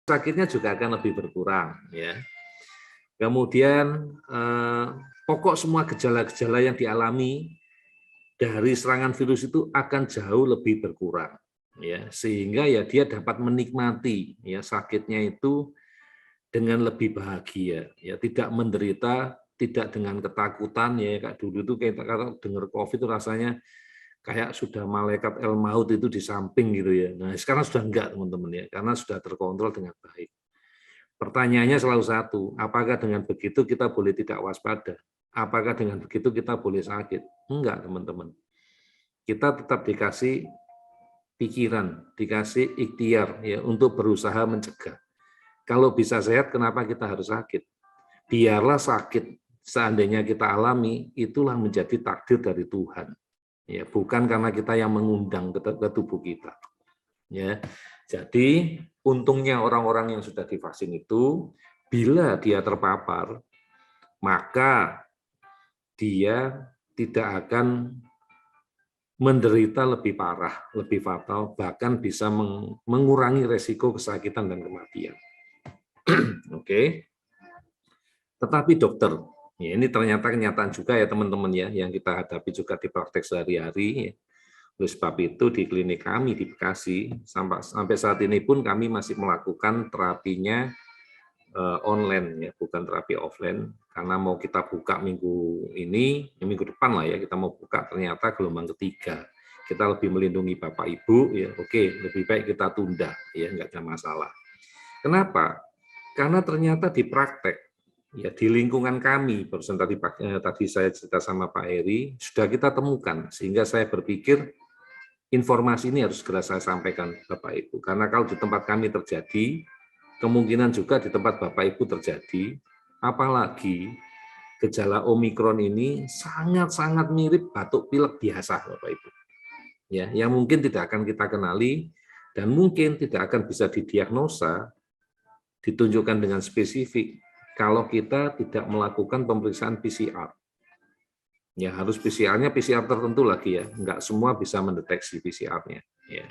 sakitnya juga akan lebih berkurang, ya. Kemudian pokok semua gejala-gejala yang dialami dari serangan virus itu akan jauh lebih berkurang, ya, sehingga ya dia dapat menikmati ya sakitnya itu dengan lebih bahagia, ya, tidak menderita, tidak dengan ketakutan, ya, kayak dulu itu kita kalau dengar COVID itu rasanya kayak sudah malaikat El Maut itu di samping gitu ya. Nah, sekarang sudah enggak, teman-teman, ya, karena sudah terkontrol dengan baik. Pertanyaannya selalu satu, apakah dengan begitu kita boleh tidak waspada? Apakah dengan begitu kita boleh sakit? Enggak, teman-teman. Kita tetap dikasih pikiran, dikasih ikhtiar ya untuk berusaha mencegah. Kalau bisa sehat, kenapa kita harus sakit? Biarlah sakit seandainya kita alami, itulah menjadi takdir dari Tuhan. Ya, bukan karena kita yang mengundang ke tubuh kita. Ya, jadi untungnya orang-orang yang sudah divaksin itu, bila dia terpapar, maka dia tidak akan menderita lebih parah, lebih fatal, bahkan bisa mengurangi resiko kesakitan dan kematian. Oke. Tetapi dokter, ya ini ternyata kenyataan juga ya teman-teman ya, yang kita hadapi juga di praktek sehari-hari. Ya. Oleh sebab itu di klinik kami di Bekasi, sampai saat ini pun kami masih melakukan terapinya online, ya, bukan terapi offline, karena mau kita buka minggu ini, minggu depan lah ya, kita mau buka ternyata gelombang ketiga. Kita lebih melindungi Bapak Ibu, ya oke, lebih baik kita tunda, ya nggak ada masalah. Kenapa? Karena ternyata di praktek, ya di lingkungan kami, barusan tadi saya cerita sama Pak Heri, sudah kita temukan, sehingga saya berpikir informasi ini harus segera saya sampaikan Bapak Ibu. Karena kalau di tempat kami terjadi, kemungkinan juga di tempat Bapak Ibu terjadi, apalagi gejala Omikron ini sangat-sangat mirip batuk pilek biasa Bapak Ibu. Ya, yang mungkin tidak akan kita kenali dan mungkin tidak akan bisa didiagnosa, ditunjukkan dengan spesifik kalau kita tidak melakukan pemeriksaan PCR. Ya, harus PCR-nya PCR tertentu lagi ya, enggak semua bisa mendeteksi PCR-nya. Ya.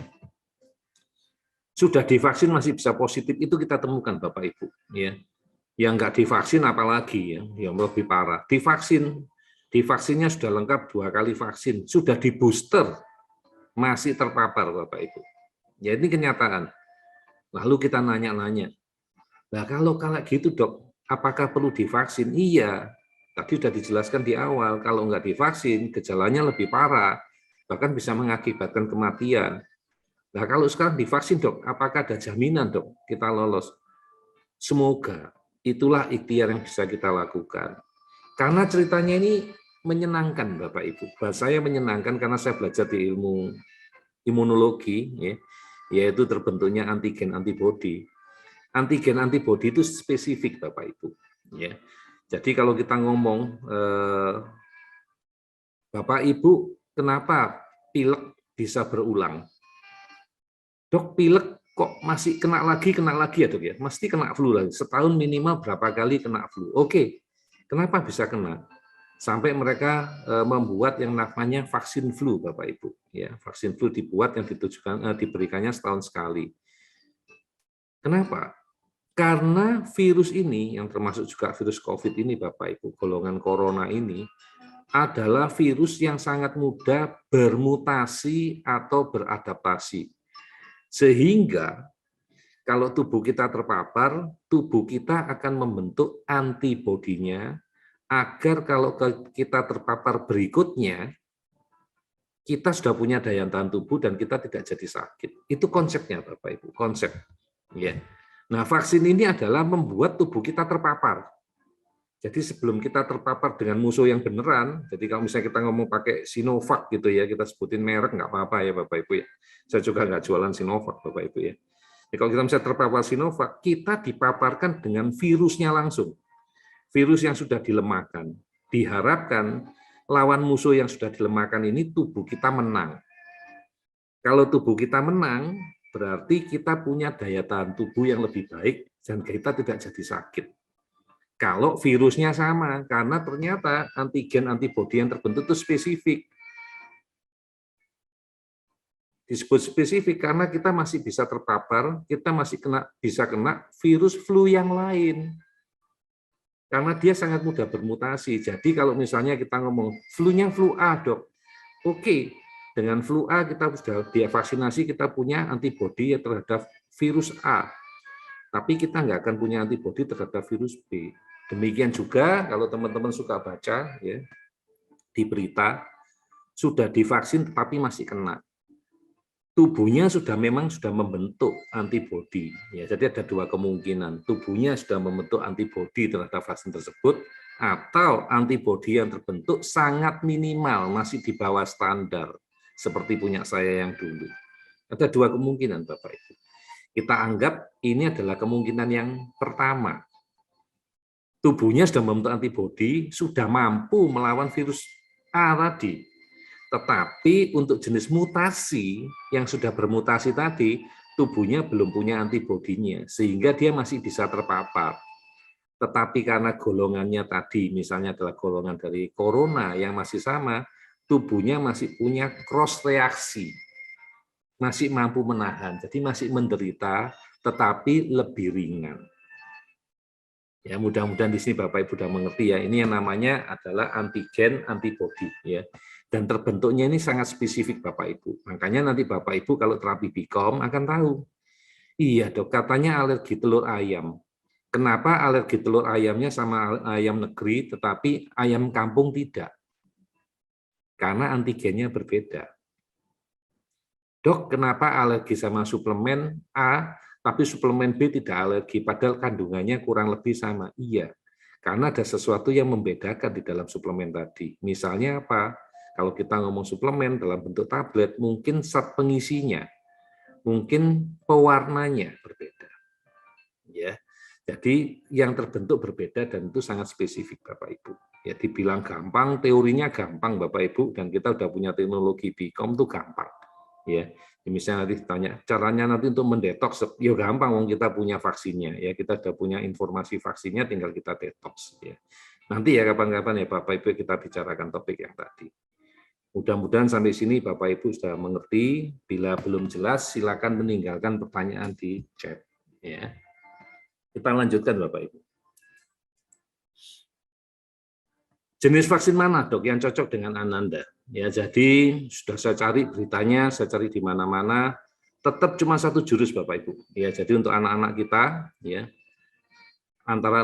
Sudah divaksin masih bisa positif, itu kita temukan Bapak Ibu. Ya. Yang enggak divaksin apalagi ya, yang lebih parah. Divaksinnya sudah lengkap 2 kali vaksin, sudah di booster, masih terpapar Bapak Ibu. Ya ini kenyataan. Lalu kita nanya-nanya, nah kalau gitu dok, apakah perlu divaksin? Iya, tadi sudah dijelaskan di awal, kalau nggak divaksin, gejalanya lebih parah, bahkan bisa mengakibatkan kematian. Nah kalau sekarang divaksin dok, apakah ada jaminan dok kita lolos? Semoga itulah ikhtiar yang bisa kita lakukan. Karena ceritanya ini menyenangkan Bapak Ibu. Bahasa saya menyenangkan karena saya belajar di ilmu imunologi, ya, yaitu terbentuknya antigen antibodi. Antigen antibodi itu spesifik Bapak Ibu. Ya. Jadi kalau kita ngomong, Bapak Ibu, kenapa pilek bisa berulang? Dok, pilek kok masih kena lagi ya dok ya? Mesti kena flu lagi. Setahun minimal berapa kali kena flu? Oke, kenapa bisa kena? Sampai mereka membuat yang namanya vaksin flu, Bapak Ibu. Ya, vaksin flu dibuat yang diberikannya setahun sekali. Kenapa? Karena virus ini, yang termasuk juga virus COVID ini, Bapak Ibu, golongan corona ini, adalah virus yang sangat mudah bermutasi atau beradaptasi. Sehingga kalau tubuh kita terpapar, tubuh kita akan membentuk antibodinya agar kalau kita terpapar berikutnya, kita sudah punya daya tahan tubuh dan kita tidak jadi sakit. Itu konsepnya Bapak Ibu, konsep. Ya. Nah, vaksin ini adalah membuat tubuh kita terpapar. Jadi sebelum kita terpapar dengan musuh yang beneran, jadi kalau misalnya kita ngomong pakai Sinovac gitu ya, kita sebutin merek nggak apa-apa ya Bapak Ibu ya. Saya juga nggak jualan Sinovac Bapak Ibu ya. Jadi kalau kita misalnya terpapar Sinovac, kita dipaparkan dengan virusnya langsung. Virus yang sudah dilemahkan. Diharapkan lawan musuh yang sudah dilemahkan ini tubuh kita menang. Kalau tubuh kita menang, berarti kita punya daya tahan tubuh yang lebih baik dan kita tidak jadi sakit. Kalau virusnya sama, karena ternyata antigen antibodi yang terbentuk itu spesifik. Disebut spesifik karena kita masih bisa terpapar, kita masih bisa kena virus flu yang lain. Karena dia sangat mudah bermutasi. Jadi kalau misalnya kita ngomong flu-nya flu A, Dok. Oke, dengan flu A kita sudah divaksinasi, kita punya antibodi terhadap virus A. Tapi kita nggak akan punya antibodi terhadap virus B. Demikian juga kalau teman-teman suka baca ya di berita, sudah divaksin tetapi masih kena. Tubuhnya memang sudah membentuk antibodi. Ya, jadi ada dua kemungkinan. Tubuhnya sudah membentuk antibodi terhadap vaksin tersebut, atau antibodi yang terbentuk sangat minimal, masih di bawah standar, seperti punya saya yang dulu. Ada dua kemungkinan, Bapak Ibu. Kita anggap ini adalah kemungkinan yang pertama. Tubuhnya sudah membentuk antibodi, sudah mampu melawan virus A tadi. Tetapi untuk jenis mutasi yang sudah bermutasi tadi, tubuhnya belum punya antibodinya, sehingga dia masih bisa terpapar. Tetapi karena golongannya tadi, misalnya adalah golongan dari corona yang masih sama, tubuhnya masih punya cross reaksi, masih mampu menahan, jadi masih menderita, tetapi lebih ringan. Ya, mudah-mudahan di sini Bapak Ibu sudah mengerti ya. Ini yang namanya adalah antigen antibodi ya. Dan terbentuknya ini sangat spesifik Bapak Ibu. Makanya nanti Bapak Ibu kalau terapi Bicom akan tahu. Iya, Dok, katanya alergi telur ayam. Kenapa alergi telur ayamnya sama ayam negeri tetapi ayam kampung tidak? Karena antigennya berbeda. Dok, kenapa alergi sama suplemen A tapi suplemen B tidak alergi, padahal kandungannya kurang lebih sama? Iya, karena ada sesuatu yang membedakan di dalam suplemen tadi. Misalnya apa? Kalau kita ngomong suplemen dalam bentuk tablet, mungkin zat pengisinya, mungkin pewarnanya berbeda. Ya, jadi yang terbentuk berbeda dan itu sangat spesifik, Bapak Ibu. Ya, dibilang gampang, teorinya gampang, Bapak Ibu, dan kita sudah punya teknologi Bicom itu gampang. Ya, misalnya nanti ditanya caranya nanti untuk mendetoks, ya gampang, wong kita punya vaksinnya, ya kita sudah punya informasi vaksinnya, tinggal kita detoks. Ya. Nanti ya kapan-kapan ya Bapak Ibu kita bicarakan topik yang tadi. Mudah-mudahan sampai sini Bapak Ibu sudah mengerti. Bila belum jelas, silakan meninggalkan pertanyaan di chat. Ya. Kita lanjutkan Bapak Ibu. Jenis vaksin mana, Dok, yang cocok dengan Ananda? Ya, jadi sudah saya cari beritanya, saya cari di mana-mana, tetap cuma satu jurus, Bapak Ibu. Ya, jadi untuk anak-anak kita, ya, antara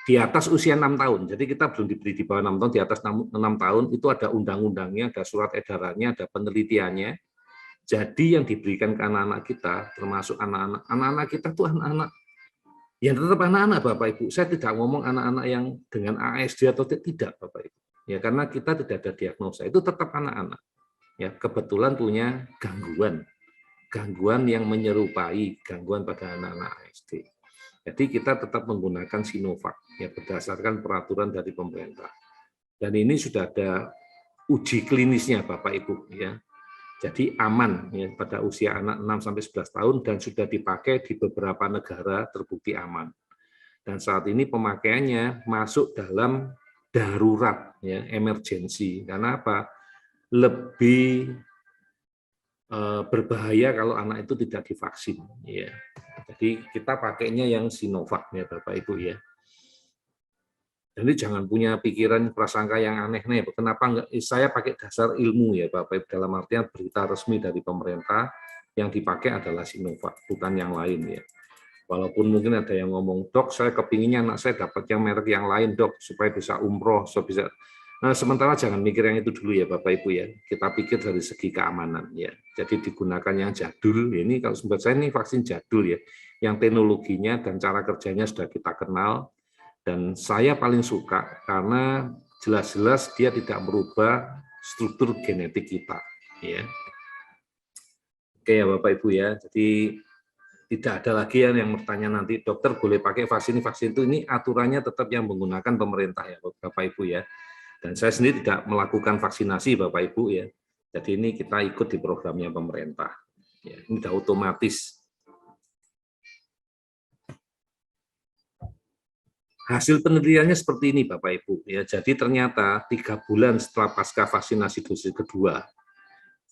di atas usia 6 tahun. Jadi kita belum diberi di bawah 6 tahun, di atas 6 tahun itu ada undang-undangnya, ada surat edarannya, ada penelitiannya. Jadi yang diberikan ke anak-anak kita, termasuk anak-anak kita itu anak-anak yang tetap anak-anak, Bapak Ibu. Saya tidak ngomong anak-anak yang dengan ASD atau tidak, Bapak Ibu. Ya, karena kita tidak ada diagnosa, itu tetap anak-anak. Ya, kebetulan punya gangguan yang menyerupai gangguan pada anak-anak ASD. Jadi kita tetap menggunakan Sinovac ya berdasarkan peraturan dari pemerintah. Dan ini sudah ada uji klinisnya Bapak Ibu ya. Jadi aman ya pada usia anak 6 sampai 11 tahun dan sudah dipakai di beberapa negara terbukti aman. Dan saat ini pemakaiannya masuk dalam darurat ya, emergensi. Karena apa? Lebih berbahaya kalau anak itu tidak divaksin ya. Jadi kita pakainya yang Sinovac ya Bapak Ibu ya. Jadi jangan punya pikiran prasangka yang aneh-aneh. Kenapa enggak? Saya pakai dasar ilmu ya Bapak Ibu, dalam artian berita resmi dari pemerintah yang dipakai adalah Sinovac, bukan yang lain ya. Walaupun mungkin ada yang ngomong, Dok, saya kepinginnya anak saya dapat yang merek yang lain, Dok, supaya bisa umroh, supaya bisa. Nah, sementara jangan mikir yang itu dulu ya Bapak Ibu ya. Kita pikir dari segi keamanan ya. Jadi digunakan yang jadul. Ini kalau menurut saya ini vaksin jadul ya. Yang teknologinya dan cara kerjanya sudah kita kenal. Dan saya paling suka karena jelas-jelas dia tidak merubah struktur genetik kita ya. Oke ya Bapak Ibu ya. Jadi tidak ada lagi yang bertanya nanti, dokter boleh pakai vaksin itu, ini aturannya tetap yang menggunakan pemerintah ya Bapak Ibu ya. Dan saya sendiri tidak melakukan vaksinasi Bapak Ibu ya. Jadi ini kita ikut di programnya pemerintah. Ya, ini sudah otomatis. Hasil penelitiannya seperti ini Bapak Ibu ya. Jadi ternyata 3 bulan setelah pasca vaksinasi dosis kedua,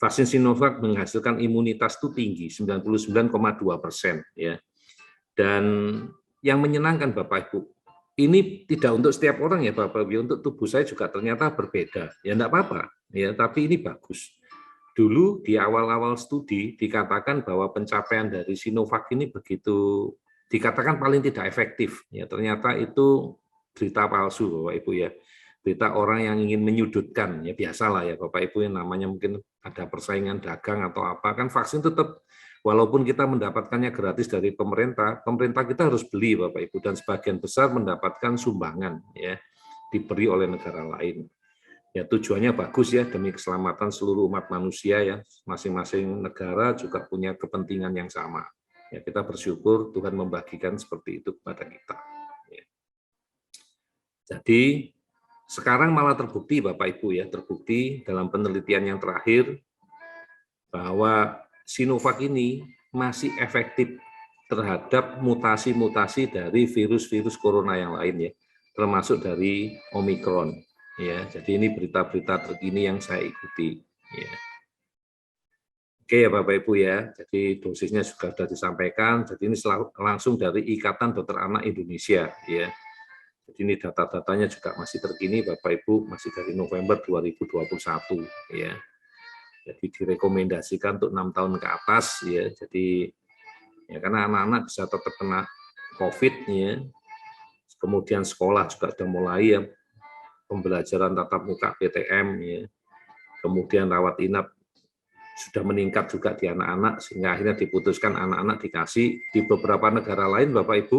vaksin Sinovac menghasilkan imunitas itu tinggi, 99,2%. Ya. Dan yang menyenangkan Bapak Ibu, ini tidak untuk setiap orang ya Bapak Ibu, untuk tubuh saya juga ternyata berbeda. Ya enggak apa-apa, ya, tapi ini bagus. Dulu di awal-awal studi dikatakan bahwa pencapaian dari Sinovac ini begitu dikatakan paling tidak efektif. Ya, ternyata itu berita palsu Bapak Ibu ya. Berita orang yang ingin menyudutkan, ya biasalah ya Bapak Ibu, yang namanya mungkin ada persaingan dagang atau apa, kan vaksin tetap walaupun kita mendapatkannya gratis dari pemerintah, pemerintah kita harus beli Bapak Ibu, dan sebagian besar mendapatkan sumbangan ya, diberi oleh negara lain. Ya tujuannya bagus ya, demi keselamatan seluruh umat manusia ya, masing-masing negara juga punya kepentingan yang sama. Ya, kita bersyukur Tuhan membagikan seperti itu kepada kita. Ya. Jadi sekarang malah terbukti Bapak Ibu ya, terbukti dalam penelitian yang terakhir bahwa Sinovac ini masih efektif terhadap mutasi-mutasi dari virus-virus corona yang lain ya, termasuk dari Omicron ya. Jadi ini berita-berita terkini yang saya ikuti ya. Oke ya Bapak Ibu ya, jadi dosisnya sudah disampaikan, jadi ini langsung dari Ikatan Dokter Anak Indonesia ya. Jadi ini data-datanya juga masih terkini Bapak Ibu, masih dari November 2021 ya. Jadi direkomendasikan untuk 6 tahun ke atas ya. Jadi ya karena anak-anak bisa tetap kena COVID ya. Kemudian sekolah juga sudah mulai ya, pembelajaran tatap muka PTM ya. Kemudian rawat inap sudah meningkat juga di anak-anak, sehingga akhirnya diputuskan anak-anak dikasih. Di beberapa negara lain Bapak Ibu,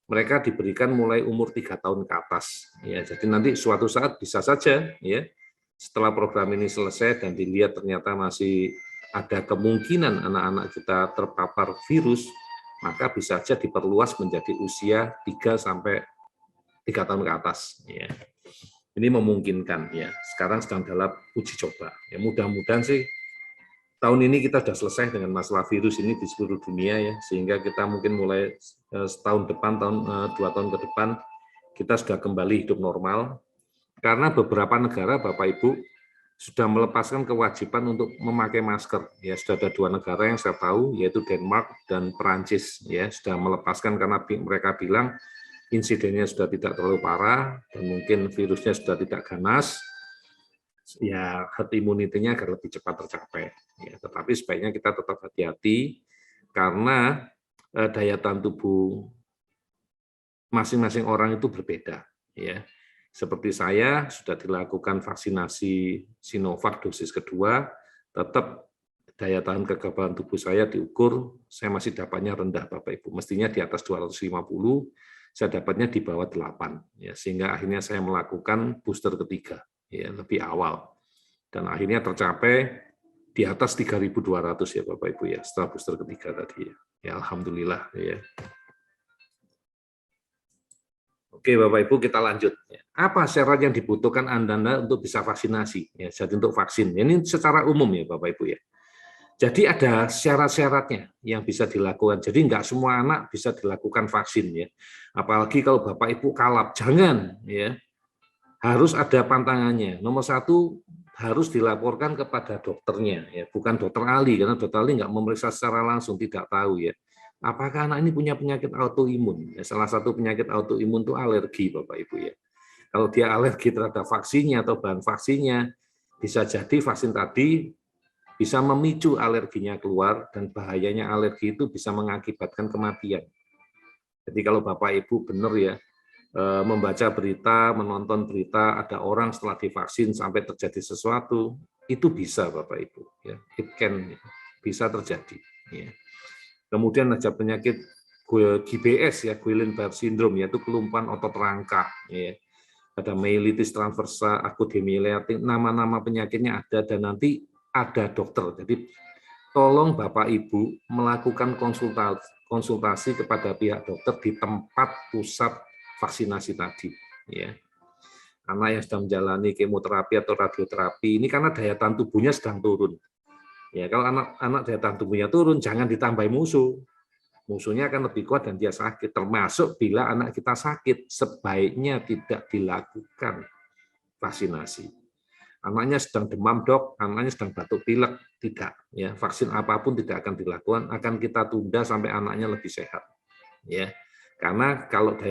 mereka diberikan mulai umur 3 tahun ke atas. Ya, jadi nanti suatu saat bisa saja, ya, setelah program ini selesai dan dilihat ternyata masih ada kemungkinan anak-anak kita terpapar virus, maka bisa saja diperluas menjadi usia 3 sampai 3 tahun ke atas. Ya. Ini memungkinkan. Ya. Sekarang sedang dalam uji coba. Ya, mudah-mudahan sih tahun ini kita sudah selesai dengan masalah virus ini di seluruh dunia ya, sehingga kita mungkin mulai setahun depan, 2 tahun ke depan, kita sudah kembali hidup normal. Karena beberapa negara Bapak Ibu sudah melepaskan kewajiban untuk memakai masker. Ya, sudah ada 2 negara yang saya tahu, yaitu Denmark dan Perancis ya, sudah melepaskan karena mereka bilang insidennya sudah tidak terlalu parah dan mungkin virusnya sudah tidak ganas. Ya, herd immunity-nya agar lebih cepat tercapai. Ya, tetapi sebaiknya kita tetap hati-hati karena daya tahan tubuh masing-masing orang itu berbeda. Ya, seperti saya sudah dilakukan vaksinasi Sinovac dosis kedua, tetap daya tahan kekebalan tubuh saya diukur, saya masih dapatnya rendah Bapak Ibu. Mestinya di atas 250, saya dapatnya di bawah 8. Ya, sehingga akhirnya saya melakukan booster ketiga. Ya, lebih awal, dan akhirnya tercapai di atas 3.200 ya Bapak Ibu ya, setelah booster ketiga tadi ya, alhamdulillah ya. Oke Bapak Ibu, kita lanjut. Apa syarat yang dibutuhkan Anda untuk bisa vaksinasi ya, jadi untuk vaksin ini secara umum ya Bapak Ibu ya. Jadi ada syarat-syaratnya yang bisa dilakukan. Jadi enggak semua anak bisa dilakukan vaksin ya, apalagi kalau Bapak Ibu kalap, jangan ya. Harus ada pantangannya. Nomor 1, harus dilaporkan kepada dokternya, ya, bukan dokter ahli, karena dokter ahli nggak memeriksa secara langsung, tidak tahu ya. Apakah anak ini punya penyakit autoimun? Ya, salah satu penyakit autoimun itu alergi, Bapak Ibu ya. Kalau dia alergi terhadap vaksinnya atau bahan vaksinnya, bisa jadi vaksin tadi bisa memicu alerginya keluar, dan bahayanya alergi itu bisa mengakibatkan kematian. Jadi kalau Bapak Ibu benar ya, membaca berita, menonton berita, ada orang setelah divaksin sampai terjadi sesuatu, itu bisa Bapak Ibu, ya, it can, bisa terjadi. Ya. Kemudian ada penyakit GBS ya, Guillain-Barré syndrome, yaitu kelumpuhan otot rangka. Ya. Ada myelitis transversa, akut hemiliatik, nama-nama penyakitnya ada, dan nanti ada dokter. Jadi tolong Bapak Ibu melakukan konsultasi kepada pihak dokter di tempat pusat vaksinasi tadi, ya. Anak yang sedang menjalani kemoterapi atau radioterapi ini karena daya tahan tubuhnya sedang turun. Ya, kalau anak daya tahan tubuhnya turun, jangan ditambah musuh. Musuhnya akan lebih kuat dan dia sakit. Termasuk bila anak kita sakit, sebaiknya tidak dilakukan vaksinasi. anaknya sedang demam dok, anaknya sedang batuk pilek, tidak. Ya, vaksin apapun tidak akan dilakukan, akan kita tunda sampai anaknya lebih sehat. Ya, karena kalau